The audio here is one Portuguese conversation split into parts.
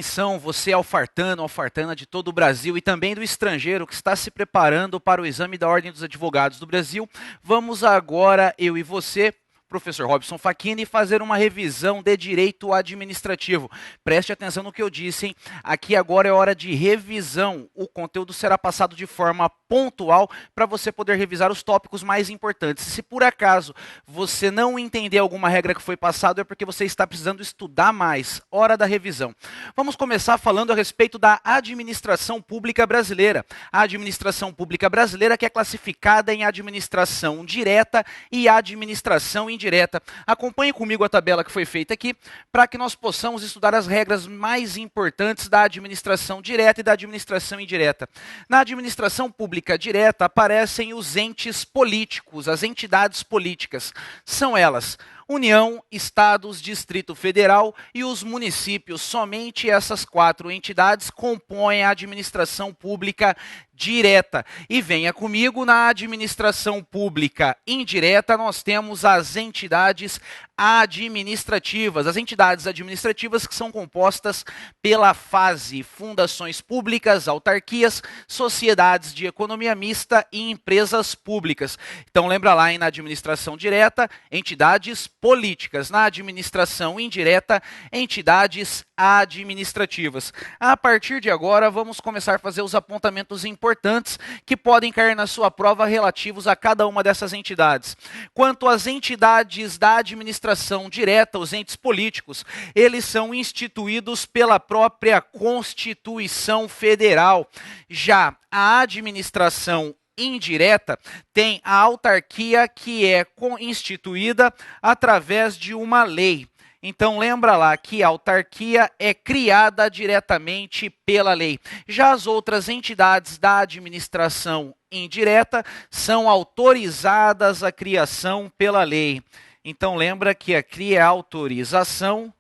atenção, você alfartano, alfartana de todo o Brasil e também do estrangeiro que está se preparando para o exame da Ordem dos Advogados do Brasil. Vamos agora, eu e você, professor Robson Facchini, fazer uma revisão de direito administrativo. Preste atenção no que eu disse, hein? Aqui agora é hora de revisão. O conteúdo será passado de forma pontual para você poder revisar os tópicos mais importantes. Se por acaso você não entender alguma regra que foi passada, é porque você está precisando estudar mais. Hora da revisão. Vamos começar falando a respeito da administração pública brasileira. A administração pública brasileira que é classificada em administração direta e administração indireta. Acompanhe comigo a tabela que foi feita aqui para que nós possamos estudar as regras mais importantes da administração direta e da administração indireta. Na administração pública direta aparecem os entes políticos, as entidades políticas. São elas: União, Estados, Distrito Federal e os municípios. Somente essas 4 entidades compõem a administração pública direta. E venha comigo, na administração pública indireta, nós temos as entidades administrativas. As entidades administrativas que são compostas pela fase: fundações públicas, autarquias, sociedades de economia mista e empresas públicas. Então lembra lá, hein, na administração direta, entidades políticas; na administração indireta, entidades administrativas. A partir de agora, vamos começar a fazer os apontamentos importantes que podem cair na sua prova relativos a cada uma dessas entidades. Quanto às entidades da administração direta, os entes políticos, eles são instituídos pela própria Constituição Federal. Já a administração indireta tem a autarquia, que é instituída através de uma lei. Então lembra lá que a autarquia é criada diretamente pela lei. Já as outras entidades da administração indireta são autorizadas à criação pela lei. Então lembra que aqui é a autorização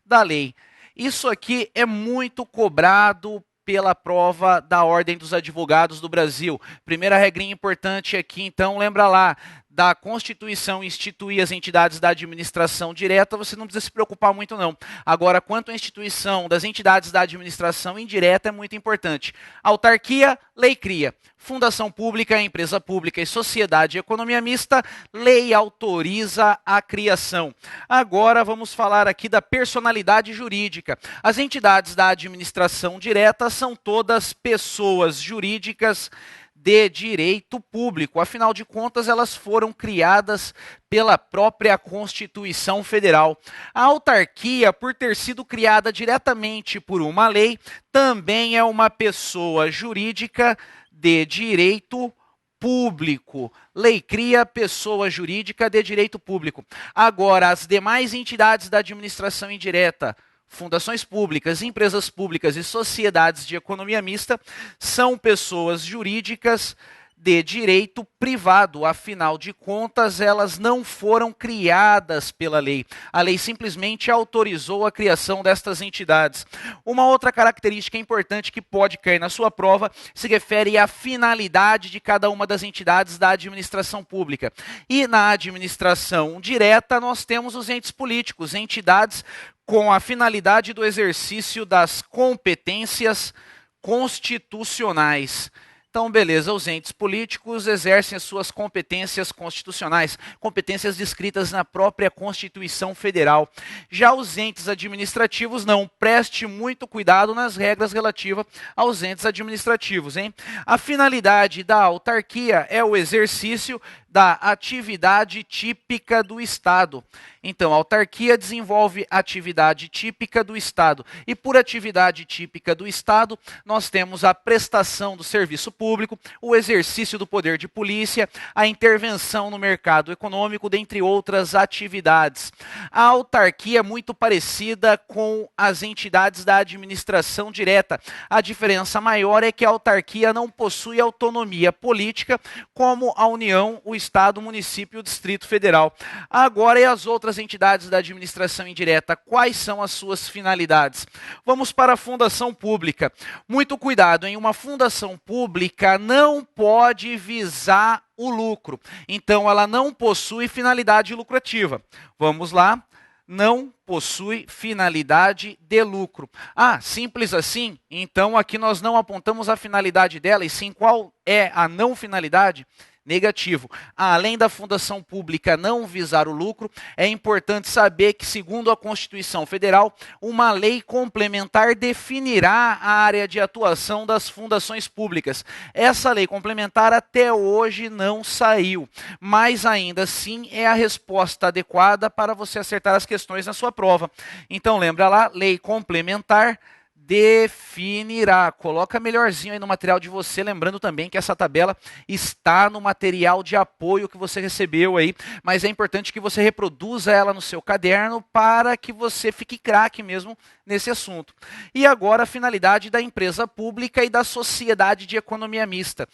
da lei. Isso aqui é muito cobrado pela prova da Ordem dos Advogados do Brasil. Primeira regrinha importante aqui, então, lembra lá, da Constituição instituir as entidades da administração direta, você não precisa se preocupar muito não. Agora, quanto à instituição das entidades da administração indireta, é muito importante. Autarquia, lei cria. Fundação pública, empresa pública e sociedade de economia mista, lei autoriza a criação. Agora vamos falar aqui da personalidade jurídica. As entidades da administração direta são todas pessoas jurídicas de direito público. Afinal de contas, elas foram criadas pela própria Constituição Federal. A autarquia, por ter sido criada diretamente por uma lei, também é uma pessoa jurídica de direito público. Lei cria, pessoa jurídica de direito público. Agora, as demais entidades da administração indireta, fundações públicas, empresas públicas e sociedades de economia mista, são pessoas jurídicas de direito privado. Afinal de contas, elas não foram criadas pela lei. A lei simplesmente autorizou a criação destas entidades. Uma outra característica importante que pode cair na sua prova se refere à finalidade de cada uma das entidades da administração pública. E na administração direta, nós temos os entes políticos, entidades com a finalidade do exercício das competências constitucionais. Então, beleza, os entes políticos exercem as suas competências constitucionais, competências descritas na própria Constituição Federal. Já os entes administrativos não. Preste muito cuidado nas regras relativas aos entes administrativos, hein? A finalidade da autarquia é o exercício da atividade típica do Estado. Então, a autarquia desenvolve atividade típica do Estado. E por atividade típica do Estado, nós temos a prestação do serviço público, o exercício do poder de polícia, a intervenção no mercado econômico, dentre outras atividades. A autarquia é muito parecida com as entidades da administração direta. A diferença maior é que a autarquia não possui autonomia política, como a União, o Estado, o município e o Distrito Federal. Agora, e as outras entidades da administração indireta, quais são as suas finalidades? Vamos para a fundação pública. Muito cuidado, hein? Uma fundação pública não pode visar o lucro. Então, ela não possui finalidade lucrativa. Vamos lá. não possui finalidade de lucro. Ah, simples assim? Então aqui nós não apontamos a finalidade dela, e sim qual é a não finalidade? Negativo. Além da fundação pública não visar o lucro, é importante saber que, segundo a Constituição Federal, uma lei complementar definirá a área de atuação das fundações públicas. Essa lei complementar até hoje não saiu, mas ainda assim é a resposta adequada para você acertar as questões na sua prova. Então lembra lá, lei complementar definirá. Coloca melhorzinho aí no material de você, lembrando também que essa tabela está no material de apoio que você recebeu aí, mas é importante que você reproduza ela no seu caderno para que você fique craque mesmo nesse assunto. E agora a finalidade da empresa pública e da sociedade de economia mista.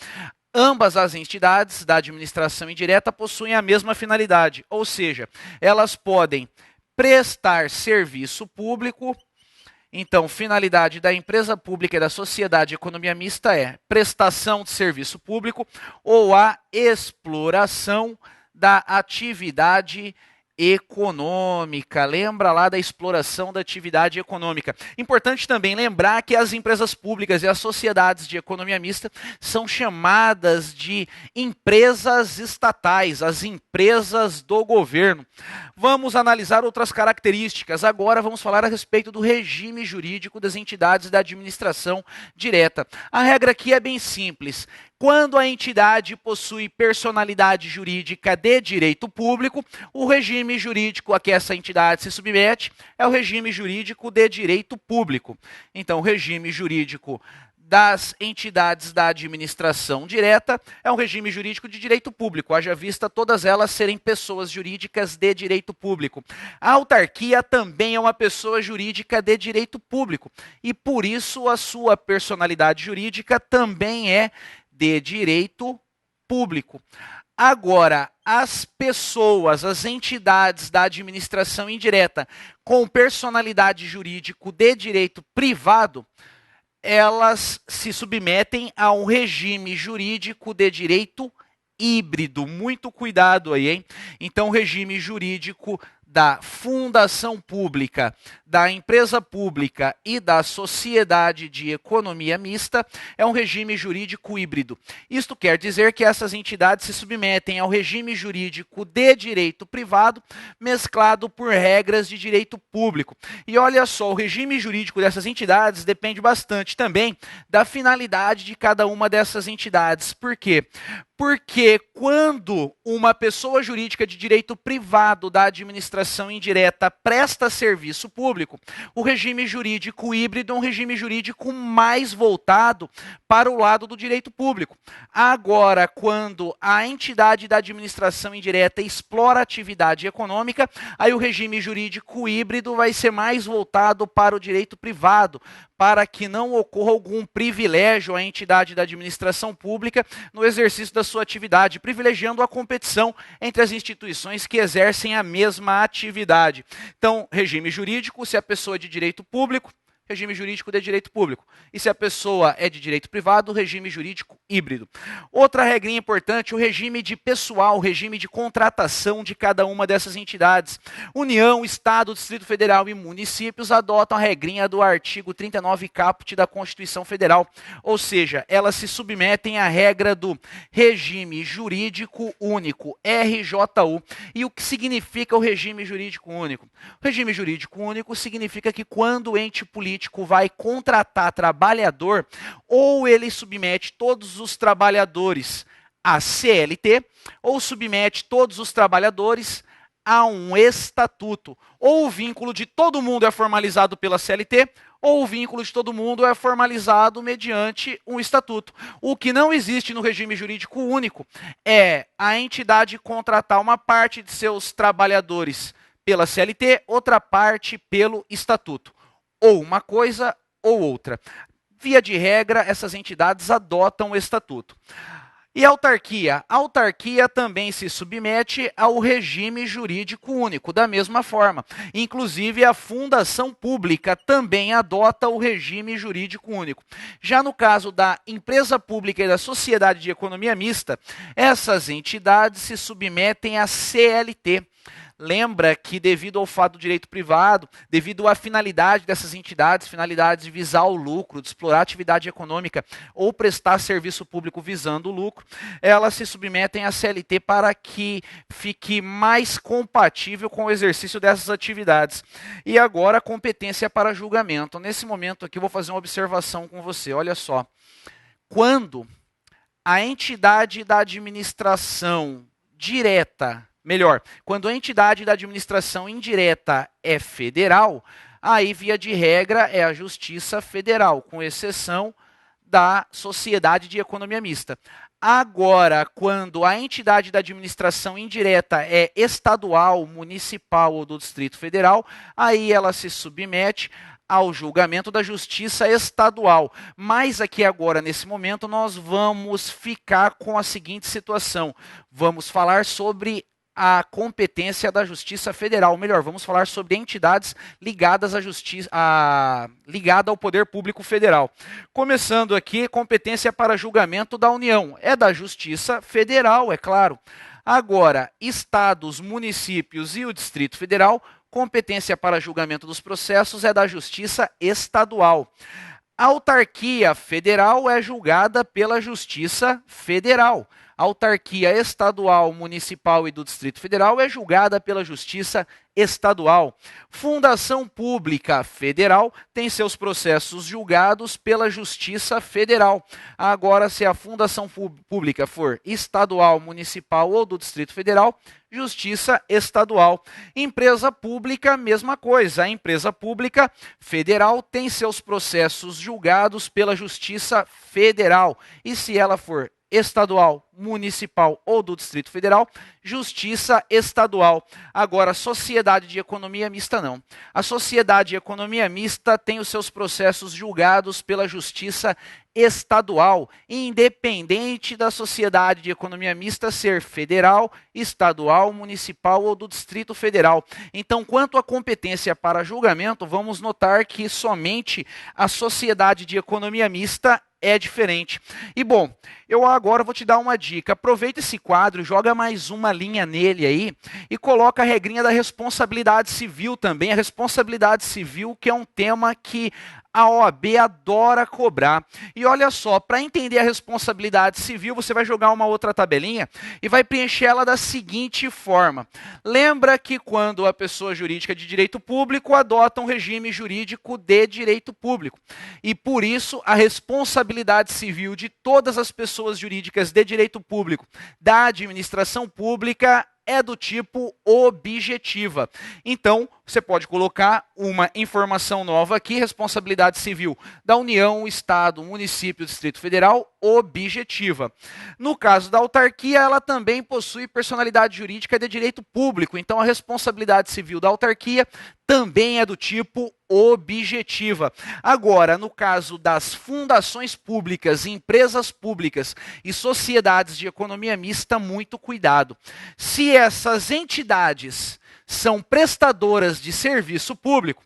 Ambas as entidades da administração indireta possuem a mesma finalidade, ou seja, elas podem prestar serviço público. Então, finalidade da empresa pública e da sociedade de economia mista é prestação de serviço público ou a exploração da atividade econômica. Lembra lá da exploração da atividade econômica. Importante também lembrar que as empresas públicas e as sociedades de economia mista são chamadas de empresas estatais, as empresas do governo. Vamos analisar outras características. Agora vamos falar a respeito do regime jurídico das entidades da administração direta. A regra aqui é bem simples. Quando a entidade possui personalidade jurídica de direito público, o regime jurídico a que essa entidade se submete é o regime jurídico de direito público. Então, o regime jurídico das entidades da administração direta é um regime jurídico de direito público, haja vista todas elas serem pessoas jurídicas de direito público. A autarquia também é uma pessoa jurídica de direito público e, por isso, a sua personalidade jurídica também é de direito público. Agora, as pessoas, as entidades da administração indireta com personalidade jurídica de direito privado, elas se submetem a um regime jurídico de direito híbrido. Muito cuidado aí, hein? Então, o regime jurídico da fundação pública, da empresa pública e da sociedade de economia mista é um regime jurídico híbrido. Isto quer dizer que essas entidades se submetem ao regime jurídico de direito privado, mesclado por regras de direito público. E olha só, o regime jurídico dessas entidades depende bastante também da finalidade de cada uma dessas entidades. Por quê? Porque quando uma pessoa jurídica de direito privado da administração indireta presta serviço público, o regime jurídico híbrido é um regime jurídico mais voltado para o lado do direito público. Agora, quando a entidade da administração indireta explora atividade econômica, aí o regime jurídico híbrido vai ser mais voltado para o direito privado, para que não ocorra algum privilégio à entidade da administração pública no exercício da sua atividade, privilegiando a competição entre as instituições que exercem a mesma atividade. Então, regime jurídico, se a pessoa é de direito público, regime jurídico de direito público. E se a pessoa é de direito privado, regime jurídico híbrido. Outra regrinha importante, o regime de pessoal, o regime de contratação de cada uma dessas entidades. União, Estado, Distrito Federal e municípios adotam a regrinha do artigo 39 caput da Constituição Federal. Ou seja, elas se submetem à regra do regime jurídico único, RJU. E o que significa o regime jurídico único? O regime jurídico único significa que quando o ente político vai contratar trabalhador, ou ele submete todos os trabalhadores à CLT, ou submete todos os trabalhadores a um estatuto. Ou o vínculo de todo mundo é formalizado pela CLT, ou o vínculo de todo mundo é formalizado mediante um estatuto. O que não existe no regime jurídico único é a entidade contratar uma parte de seus trabalhadores pela CLT, outra parte pelo estatuto. Ou uma coisa ou outra. Via de regra, essas entidades adotam o estatuto. E a autarquia? A autarquia também se submete ao regime jurídico único, da mesma forma. Inclusive, a fundação pública também adota o regime jurídico único. Já no caso da empresa pública e da sociedade de economia mista, essas entidades se submetem à CLT. Lembra que devido ao fato do direito privado, devido à finalidade dessas entidades, finalidade de visar o lucro, de explorar a atividade econômica ou prestar serviço público visando o lucro, elas se submetem à CLT para que fique mais compatível com o exercício dessas atividades. E agora a competência para julgamento. Nesse momento aqui eu vou fazer uma observação com você, olha só. Quando a entidade da administração direta, melhor, quando a entidade da administração indireta é federal, aí, via de regra, é a Justiça Federal, com exceção da Sociedade de Economia Mista. Agora, quando a entidade da administração indireta é estadual, municipal ou do Distrito Federal, aí ela se submete ao julgamento da Justiça Estadual. Mas aqui agora, nesse momento, nós vamos ficar com a seguinte situação. Vamos falar sobre a competência da Justiça Federal. Melhor, vamos falar sobre entidades ligadas à justiça, ligada ao Poder Público Federal. Começando aqui, competência para julgamento da União. É da Justiça Federal, é claro. Agora, estados, municípios e o Distrito Federal, competência para julgamento dos processos é da Justiça Estadual. A autarquia federal é julgada pela Justiça Federal. A autarquia estadual, municipal e do Distrito Federal é julgada pela Justiça Estadual. Fundação Pública Federal tem seus processos julgados pela Justiça Federal. Agora, se a Fundação Pública for estadual, municipal ou do Distrito Federal, Justiça Estadual. Empresa pública, mesma coisa. A empresa pública federal tem seus processos julgados pela Justiça Federal. E se ela for estadual, municipal ou do Distrito Federal, Justiça Estadual. Agora, Sociedade de Economia Mista não. A Sociedade de Economia Mista tem os seus processos julgados pela Justiça Estadual, independente da Sociedade de Economia Mista ser federal, estadual, municipal ou do Distrito Federal. Então, quanto à competência para julgamento, vamos notar que somente a Sociedade de Economia Mista é diferente. E bom, eu agora vou te dar uma dica. Aproveita esse quadro, joga mais uma linha nele aí e coloca a regrinha da responsabilidade civil também. A responsabilidade civil, que é um tema que a OAB adora cobrar. E olha só, para entender a responsabilidade civil, você vai jogar uma outra tabelinha e vai preencher ela da seguinte forma. Lembra que quando a pessoa jurídica de direito público adota um regime jurídico de direito público. E por isso, a responsabilidade civil de todas as pessoas jurídicas de direito público da administração pública é do tipo objetiva. Então, você pode colocar uma informação nova aqui, responsabilidade civil da União, Estado, Município, Distrito Federal, objetiva. No caso da autarquia, ela também possui personalidade jurídica de direito público, então a responsabilidade civil da autarquia também é do tipo objetiva. Agora, no caso das fundações públicas, empresas públicas e sociedades de economia mista, muito cuidado. Se essas entidades são prestadoras de serviço público,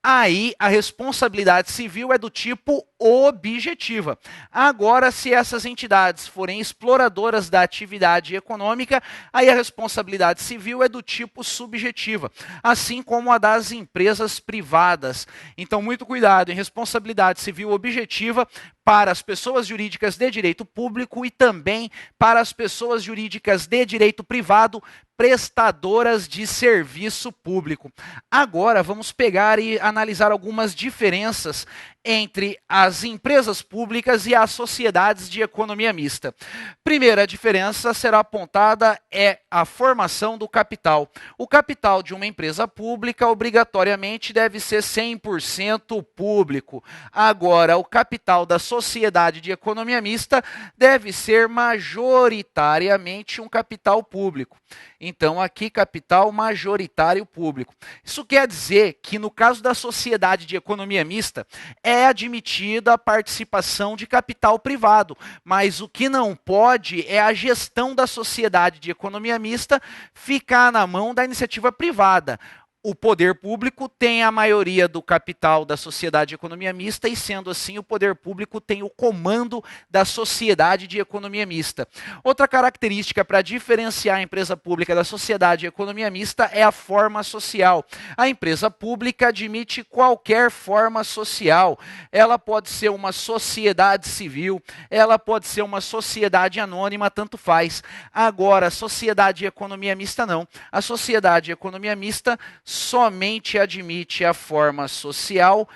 aí a responsabilidade civil é do tipo objetiva. Agora, se essas entidades forem exploradoras da atividade econômica, aí a responsabilidade civil é do tipo subjetiva, assim como a das empresas privadas. Então, muito cuidado em responsabilidade civil objetiva para as pessoas jurídicas de direito público e também para as pessoas jurídicas de direito privado, prestadoras de serviço público. Agora, vamos pegar e analisar algumas diferenças entre as empresas públicas e as sociedades de economia mista. Primeira diferença será apontada é a formação do capital. O capital de uma empresa pública obrigatoriamente deve ser 100% público. Agora, o capital da sociedade de economia mista deve ser majoritariamente um capital público. Então, aqui, capital majoritário público. Isso quer dizer que, no caso da sociedade de economia mista, é admitida a participação de capital privado, mas o que não pode é a gestão da sociedade de economia mista ficar na mão da iniciativa privada. o poder público tem a maioria do capital da sociedade de economia mista e, sendo assim, o poder público tem o comando da sociedade de economia mista. Outra característica para diferenciar a empresa pública da sociedade de economia mista é a forma social. A empresa pública admite qualquer forma social. Ela pode ser uma sociedade civil, ela pode ser uma sociedade anônima, tanto faz. Agora, a sociedade de economia mista não. A sociedade de economia mista somente admite a forma social,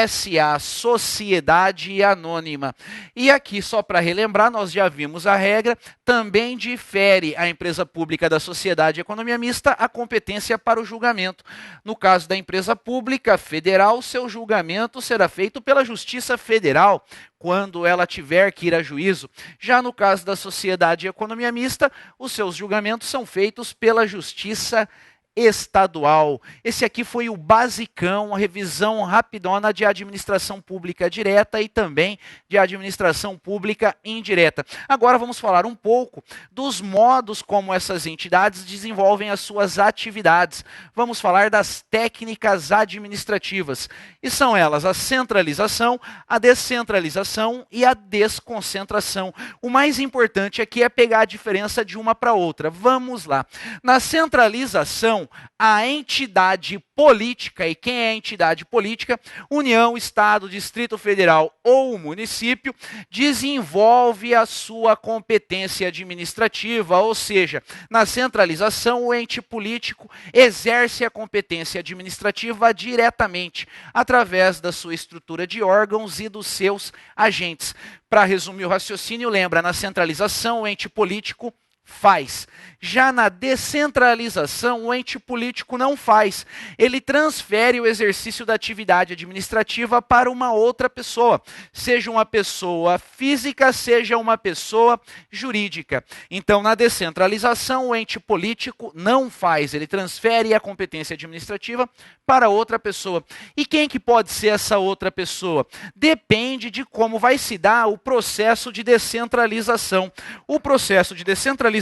SA, sociedade anônima. E aqui, só para relembrar, nós já vimos a regra, também difere a empresa pública da sociedade de economia mista a competência para o julgamento. No caso da empresa pública federal, seu julgamento será feito pela Justiça Federal, quando ela tiver que ir a juízo. Já no caso da sociedade de economia mista, os seus julgamentos são feitos pela Justiça Estadual. Esse aqui foi o basicão, a revisão rapidona de administração pública direta e também de administração pública indireta. Agora vamos falar um pouco dos modos como essas entidades desenvolvem as suas atividades. Vamos falar das técnicas administrativas. E são elas a centralização, a descentralização e a desconcentração. O mais importante aqui é pegar a diferença de uma para outra. Vamos lá. Na centralização, a entidade política, e quem é a entidade política? União, Estado, Distrito Federal ou município, desenvolve a sua competência administrativa, ou seja, na centralização o ente político exerce a competência administrativa diretamente, através da sua estrutura de órgãos e dos seus agentes. Para resumir o raciocínio, lembra, na centralização o ente político faz. Já na descentralização, o ente político não faz. Ele transfere o exercício da atividade administrativa para uma outra pessoa, seja uma pessoa física, seja uma pessoa jurídica. Então, na descentralização, o ente político não faz. Ele transfere a competência administrativa para outra pessoa. E quem que pode ser essa outra pessoa? Depende de como vai se dar o processo de descentralização. O processo de descentralização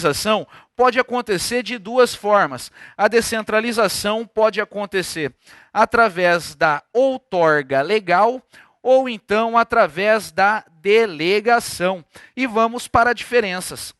pode acontecer de duas formas. A descentralização pode acontecer através da outorga legal ou então através da delegação. E vamos para diferenças.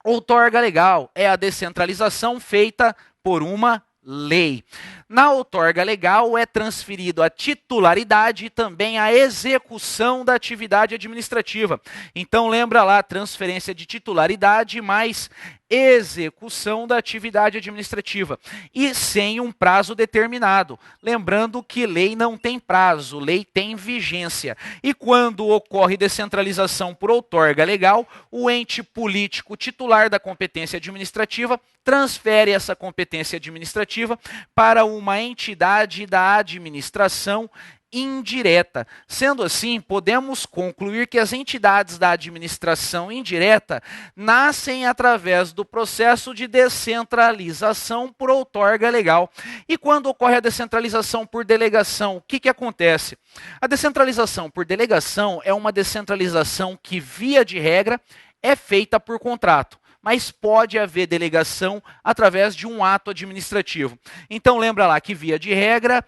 Outorga legal é a descentralização feita por uma lei. Na outorga legal é transferido a titularidade e também a execução da atividade administrativa. Então lembra lá, transferência de titularidade mais execução da atividade administrativa e sem um prazo determinado. Lembrando que lei não tem prazo, lei tem vigência. E quando ocorre descentralização por outorga legal, o ente político titular da competência administrativa transfere essa competência administrativa para uma entidade da administração indireta. Sendo assim, podemos concluir que as entidades da administração indireta nascem através do processo de descentralização por outorga legal. E quando ocorre a descentralização por delegação, o que acontece? A descentralização por delegação é uma descentralização que, via de regra, é feita por contrato, mas pode haver delegação através de um ato administrativo. Então lembra lá que, via de regra,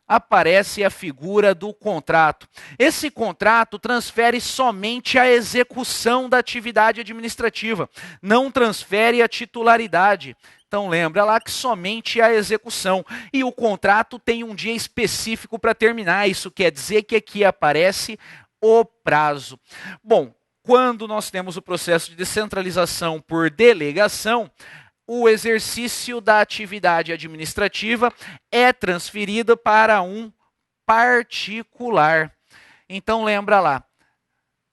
aparece a figura do contrato. Esse contrato transfere somente a execução da atividade administrativa, não transfere a titularidade. Então lembra lá que somente a execução. E o contrato tem um dia específico para terminar. Isso quer dizer que aqui aparece o prazo. Bom, quando nós temos o processo de descentralização por delegação, o exercício da atividade administrativa é transferido para um particular. Então lembra lá,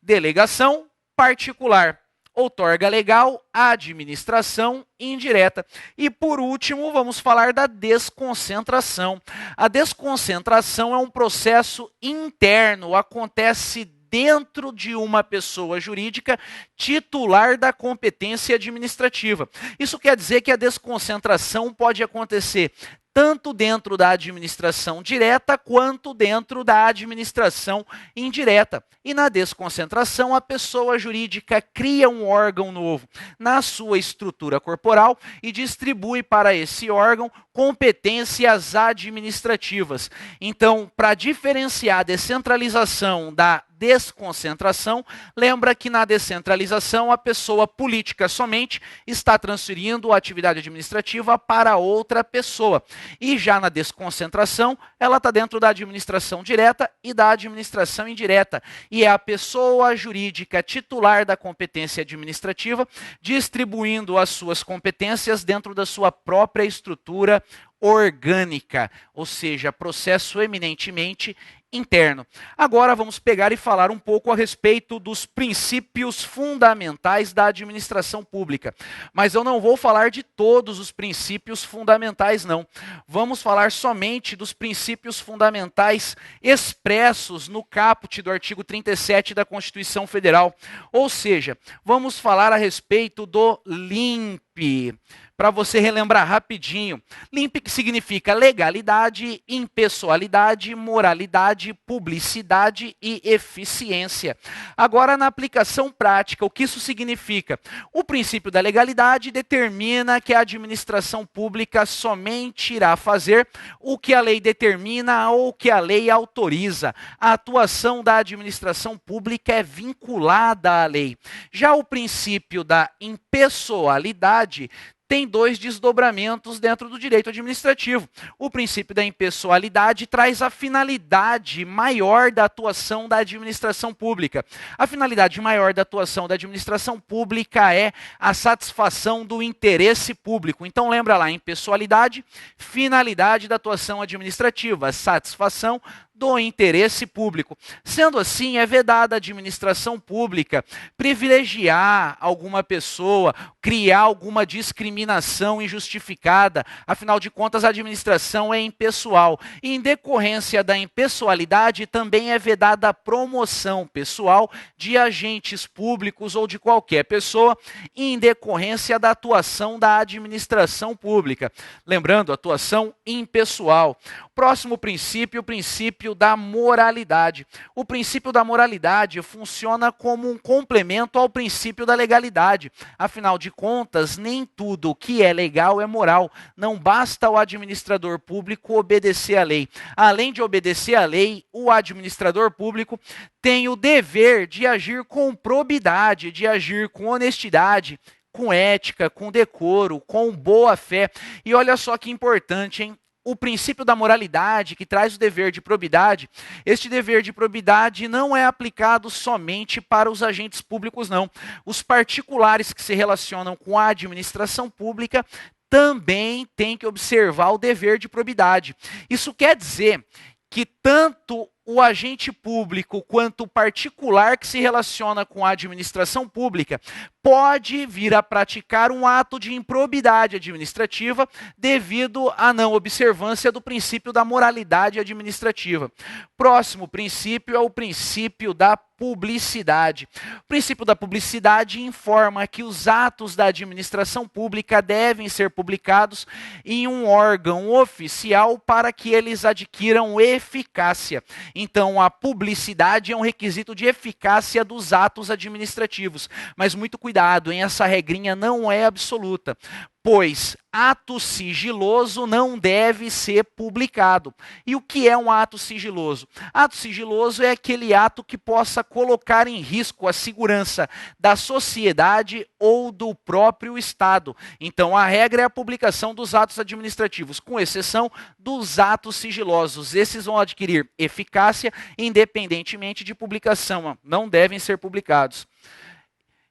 delegação, particular, outorga legal, administração indireta. E por último, vamos falar da desconcentração. A desconcentração é um processo interno, acontece dentro de uma pessoa jurídica titular da competência administrativa. Isso quer dizer que a desconcentração pode acontecer tanto dentro da administração direta quanto dentro da administração indireta. E na desconcentração, a pessoa jurídica cria um órgão novo na sua estrutura corporal e distribui para esse órgão competências administrativas. Então, para diferenciar a descentralização da desconcentração, lembra que na descentralização a pessoa política somente está transferindo a atividade administrativa para outra pessoa. E já na desconcentração, ela está dentro da administração direta e da administração indireta. E é a pessoa jurídica titular da competência administrativa distribuindo as suas competências dentro da sua própria estrutura orgânica, ou seja, processo eminentemente interno. Agora vamos pegar e falar um pouco a respeito dos princípios fundamentais da administração pública. Mas eu não vou falar de todos os princípios fundamentais, não. Vamos falar somente dos princípios fundamentais expressos no caput do artigo 37 da Constituição Federal. Ou seja, vamos falar a respeito do LIMP. Para você relembrar rapidinho, LIMP que significa legalidade, impessoalidade, moralidade, publicidade e eficiência. Agora, na aplicação prática, o que isso significa? O princípio da legalidade determina que a administração pública somente irá fazer o que a lei determina ou o que a lei autoriza. A atuação da administração pública é vinculada à lei. Já o princípio da impessoalidade tem dois desdobramentos dentro do direito administrativo. O princípio da impessoalidade traz a finalidade maior da atuação da administração pública. A finalidade maior da atuação da administração pública é a satisfação do interesse público. Então lembra lá, impessoalidade, finalidade da atuação administrativa, satisfação do interesse público. Sendo assim, é vedada à administração pública privilegiar alguma pessoa, criar alguma discriminação injustificada. Afinal de contas, a administração é impessoal. E em decorrência da impessoalidade, também é vedada a promoção pessoal de agentes públicos ou de qualquer pessoa em decorrência da atuação da administração pública. Lembrando, atuação impessoal. Próximo princípio, o princípio da moralidade. O princípio da moralidade funciona como um complemento ao princípio da legalidade. Afinal de contas, nem tudo que é legal é moral. Não basta o administrador público obedecer à lei. Além de obedecer à lei, o administrador público tem o dever de agir com probidade, de agir com honestidade, com ética, com decoro, com boa fé. E olha só que importante, hein? O princípio da moralidade, que traz o dever de probidade, este dever de probidade não é aplicado somente para os agentes públicos, não. Os particulares que se relacionam com a administração pública também têm que observar o dever de probidade. Isso quer dizer que tanto o agente público quanto o particular que se relaciona com a administração pública pode vir a praticar um ato de improbidade administrativa devido à não observância do princípio da moralidade administrativa. Próximo princípio é o princípio da publicidade. O princípio da publicidade informa que os atos da administração pública devem ser publicados em um órgão oficial para que eles adquiram eficácia. Então, a publicidade é um requisito de eficácia dos atos administrativos. Mas muito cuidado, hein? Essa regrinha não é absoluta, pois ato sigiloso não deve ser publicado. E o que é um ato sigiloso? Ato sigiloso é aquele ato que possa colocar em risco a segurança da sociedade ou do próprio Estado. Então, a regra é a publicação dos atos administrativos, com exceção dos atos sigilosos. Esses vão adquirir eficácia independentemente de publicação, não devem ser publicados.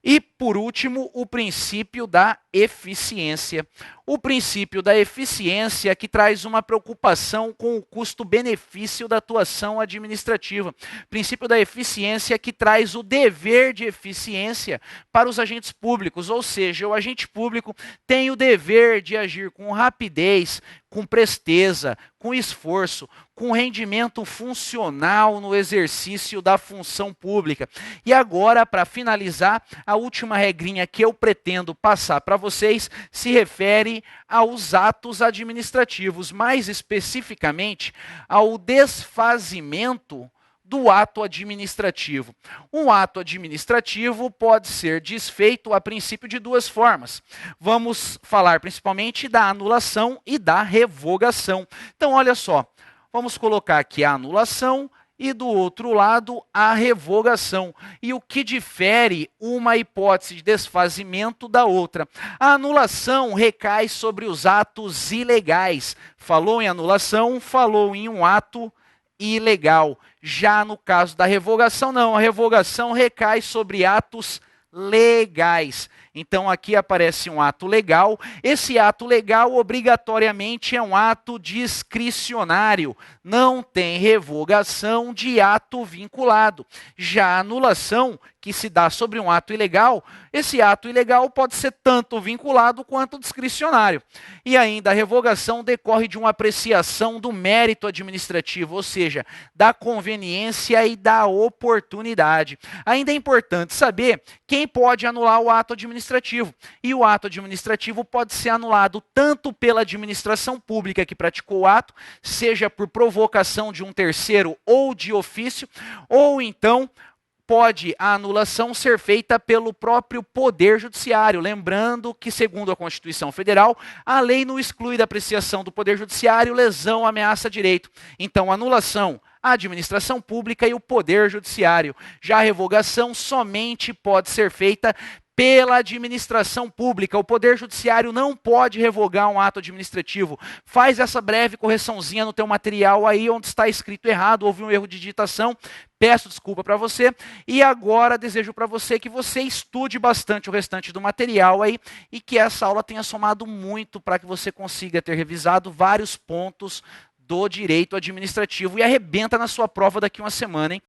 E, por último, o princípio da eficiência. O princípio da eficiência que traz uma preocupação com o custo-benefício da atuação administrativa. Princípio da eficiência que traz o dever de eficiência para os agentes públicos, ou seja, o agente público tem o dever de agir com rapidez, com presteza, com esforço, com rendimento funcional no exercício da função pública. E agora, para finalizar, a última regrinha que eu pretendo passar para vocês se refere aos atos administrativos, mais especificamente ao desfazimento do ato administrativo. Um ato administrativo pode ser desfeito a princípio de duas formas. Vamos falar principalmente da anulação e da revogação. Então, olha só, vamos colocar aqui a anulação e do outro lado a revogação. E o que difere uma hipótese de desfazimento da outra? A anulação recai sobre os atos ilegais. Falou em anulação, falou em um ato ilegal. Já no caso da revogação, não. A revogação recai sobre atos legais. Então aqui aparece um ato legal. Esse ato legal obrigatoriamente é um ato discricionário. Não tem revogação de ato vinculado. Já a anulação, que se dá sobre um ato ilegal, esse ato ilegal pode ser tanto vinculado quanto discricionário. E ainda a revogação decorre de uma apreciação do mérito administrativo, ou seja, da conveniência e da oportunidade. Ainda é importante saber quem pode anular o ato administrativo. E o ato administrativo pode ser anulado tanto pela administração pública que praticou o ato, seja por provocação de um terceiro ou de ofício, ou então pode a anulação ser feita pelo próprio Poder Judiciário. Lembrando que, segundo a Constituição Federal, a lei não exclui da apreciação do Poder Judiciário lesão, ameaça a direito. Então, anulação, a administração pública e o Poder Judiciário. Já a revogação somente pode ser feita pela administração pública. O Poder Judiciário não pode revogar um ato administrativo. Faz essa breve correçãozinha no teu material aí onde está escrito errado, houve um erro de digitação. Peço desculpa para você e agora desejo para você que você estude bastante o restante do material aí e que essa aula tenha somado muito para que você consiga ter revisado vários pontos do direito administrativo e arrebenta na sua prova daqui uma semana, hein?